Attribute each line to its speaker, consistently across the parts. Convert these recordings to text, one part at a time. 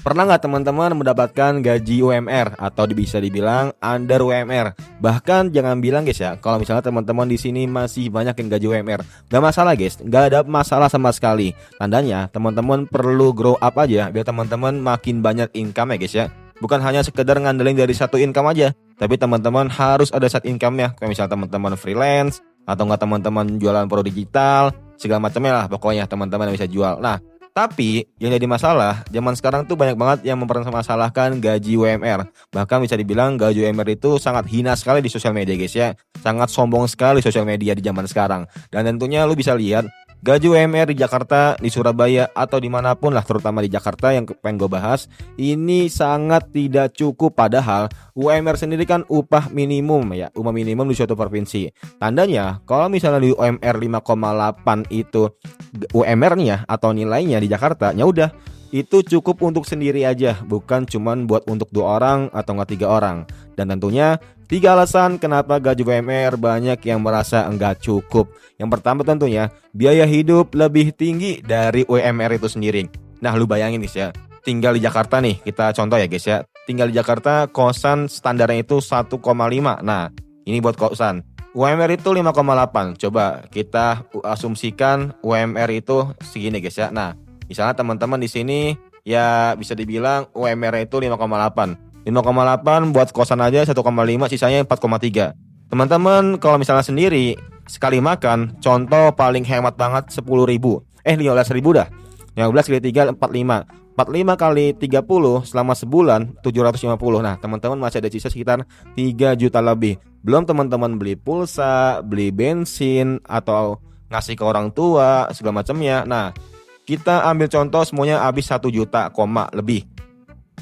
Speaker 1: Pernah nggak teman-teman mendapatkan gaji UMR atau bisa dibilang under UMR? Bahkan jangan bilang guys ya, kalau misalnya teman-teman di sini masih banyak yang gaji UMR, nggak masalah guys, nggak ada masalah sama sekali. Tandanya teman-teman perlu grow up aja biar teman-teman makin banyak income ya guys ya. Bukan hanya sekedar ngandelin dari satu income aja, tapi teman-teman harus ada side income-nya. Kayak misalnya teman-teman freelance atau nggak teman-teman jualan produk digital, segala macamnya lah pokoknya teman-teman yang bisa jual. Nah, tapi yang jadi masalah, zaman sekarang tuh banyak banget yang mempermasalahkan gaji UMR. Bahkan bisa dibilang gaji UMR itu sangat hina sekali di sosial media guys ya. Sangat sombong sekali sosial media di zaman sekarang. Dan tentunya lu bisa lihat gaji UMR di Jakarta, di Surabaya, atau dimanapun lah, terutama di Jakarta yang pengen gue bahas, ini sangat tidak cukup. Padahal UMR sendiri kan upah minimum ya, upah minimum di suatu provinsi. Tandanya kalau misalnya di UMR 5,8 itu UMR-nya atau nilainya di Jakarta, ya udah itu cukup untuk sendiri aja, bukan cuman buat untuk 2 orang atau enggak 3 orang. Dan tentunya 3 alasan kenapa gaji UMR banyak yang merasa enggak cukup. Yang pertama tentunya biaya hidup lebih tinggi dari UMR itu sendiri. Nah lu bayangin guys ya, tinggal di Jakarta nih, kita contoh ya guys ya. Tinggal di Jakarta kosan standarnya itu 1,5. Nah ini buat kosan, UMR itu 5,8. Coba kita asumsikan UMR itu segini guys ya. Nah misalnya teman-teman di sini ya bisa dibilang UMR itu 5,8. 5,8 buat kosan aja 1,5, sisanya 4,3. Teman-teman kalau misalnya sendiri sekali makan, contoh paling hemat banget 10.000. 15.000 dah. 15 kali 3 45. 45 kali 30 selama sebulan 750. Nah, teman-teman masih ada sisa sekitar 3 juta lebih. Belum teman-teman beli pulsa, beli bensin atau ngasih ke orang tua segala macamnya. Nah, kita ambil contoh semuanya habis 1 juta lebih.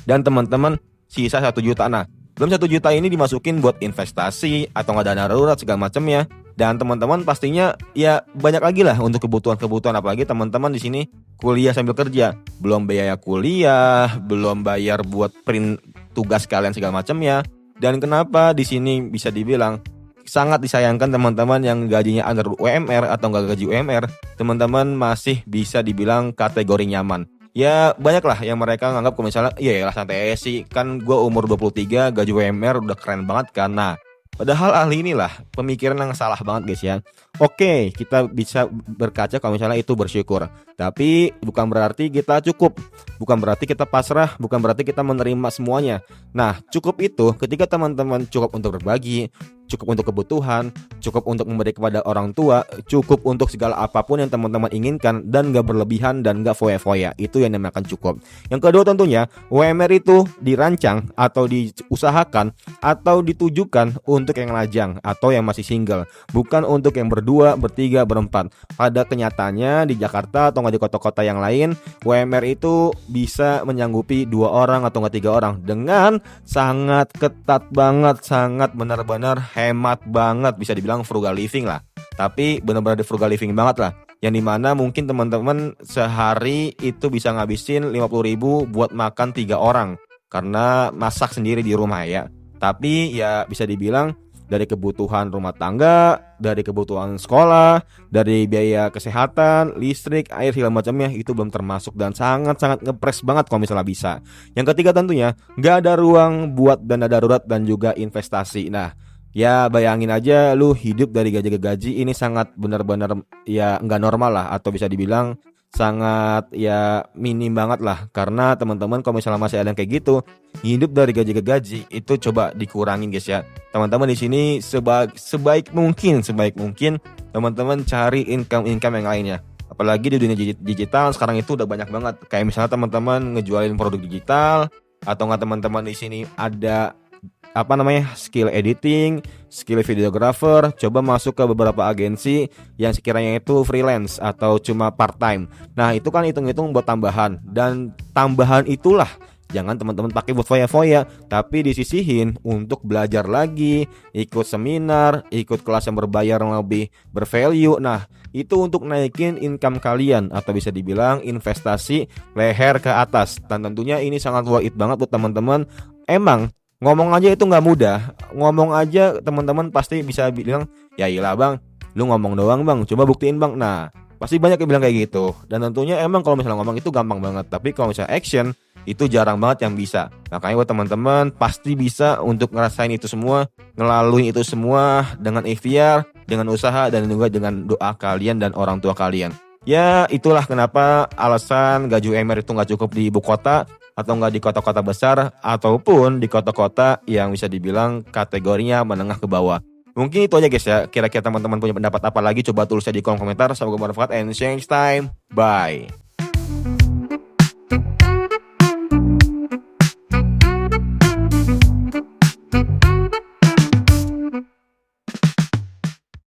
Speaker 1: Dan teman-teman sisa 1 juta. Nah, belum 1 juta ini dimasukin buat investasi atau nggak dana darurat segala macamnya. Dan teman-teman pastinya ya banyak lagi lah untuk kebutuhan-kebutuhan, apalagi teman-teman di sini kuliah sambil kerja. Belum biaya kuliah, belum bayar buat print tugas kalian segala macamnya. Dan kenapa di sini bisa dibilang sangat disayangkan teman-teman yang gajinya under UMR atau nggak gaji UMR, teman-teman masih bisa dibilang kategori nyaman. Ya banyak lah yang mereka nganggap kalau misalnya iya lah santai sih, kan gue umur 23 gaji UMR udah keren banget kan. Nah padahal ahli inilah pemikiran yang salah banget guys ya. Oke, kita bisa berkaca kalau misalnya itu bersyukur, tapi bukan berarti kita cukup, bukan berarti kita pasrah, bukan berarti kita menerima semuanya. Nah cukup itu ketika teman-teman cukup untuk berbagi, cukup untuk kebutuhan, cukup untuk memberi kepada orang tua, cukup untuk segala apapun yang teman-teman inginkan, dan gak berlebihan dan gak foya-foya. Itu yang dinamakan cukup. Yang kedua tentunya UMR itu dirancang atau diusahakan atau ditujukan untuk yang lajang atau yang masih single, bukan untuk yang berdua, bertiga, berempat. Pada kenyataannya di Jakarta atau nggak di kota-kota yang lain, UMR itu bisa menyanggupi 2 orang atau nggak 3 orang dengan sangat ketat banget, sangat benar-benar hemat banget, bisa dibilang frugal living lah. Tapi benar-benar frugal living banget lah, yang dimana mungkin teman-teman sehari itu bisa ngabisin 50.000 buat makan 3 orang karena masak sendiri di rumah ya. Tapi ya bisa dibilang dari kebutuhan rumah tangga, dari kebutuhan sekolah, dari biaya kesehatan, listrik, air segala macamnya itu belum termasuk dan sangat-sangat ngepres banget kalau misalnya bisa. Yang ketiga tentunya nggak ada ruang buat dana darurat dan juga investasi. Nah ya bayangin aja lu hidup dari gaji ke gaji, ini sangat benar-benar ya nggak normal lah, atau bisa dibilang sangat ya minim banget lah. Karena teman-teman kalau misalnya masih ada yang kayak gitu hidup dari gaji ke gaji, itu coba dikurangin guys ya. Teman-teman di sini sebaik mungkin teman-teman cari income yang lainnya. Apalagi di dunia digital sekarang itu udah banyak banget. Kayak misalnya teman-teman ngejualin produk digital, atau nggak teman-teman di sini ada skill editing, skill videographer, coba masuk ke beberapa agensi yang sekiranya itu freelance atau cuma part time. Nah itu kan hitung-hitung buat tambahan, dan tambahan itulah jangan teman-teman pakai buat foya-foya, tapi disisihin untuk belajar lagi, ikut seminar, ikut kelas yang berbayar yang lebih bervalue. Nah itu untuk naikin income kalian, atau bisa dibilang investasi leher ke atas. Dan tentunya ini sangat worth it banget buat teman-teman. Emang ngomong aja itu nggak mudah. Ngomong aja teman-teman pasti bisa bilang, ya iyalah bang, lu ngomong doang bang, coba buktiin bang. Nah pasti banyak yang bilang kayak gitu. Dan tentunya emang kalau misalnya ngomong itu gampang banget, tapi kalau misalnya action itu jarang banget yang bisa. Makanya buat teman-teman pasti bisa untuk ngerasain itu semua, ngelaluin itu semua dengan ikhtiar, dengan usaha, dan juga dengan doa kalian dan orang tua kalian. Ya itulah kenapa alasan gaji UMR itu nggak cukup di ibu kota, atau nggak di kota-kota besar, ataupun di kota-kota yang bisa dibilang kategorinya menengah ke bawah. Mungkin itu aja guys ya. Kira-kira teman-teman punya pendapat apa lagi, coba tulis di kolom komentar. Semoga bermanfaat and change time. Bye.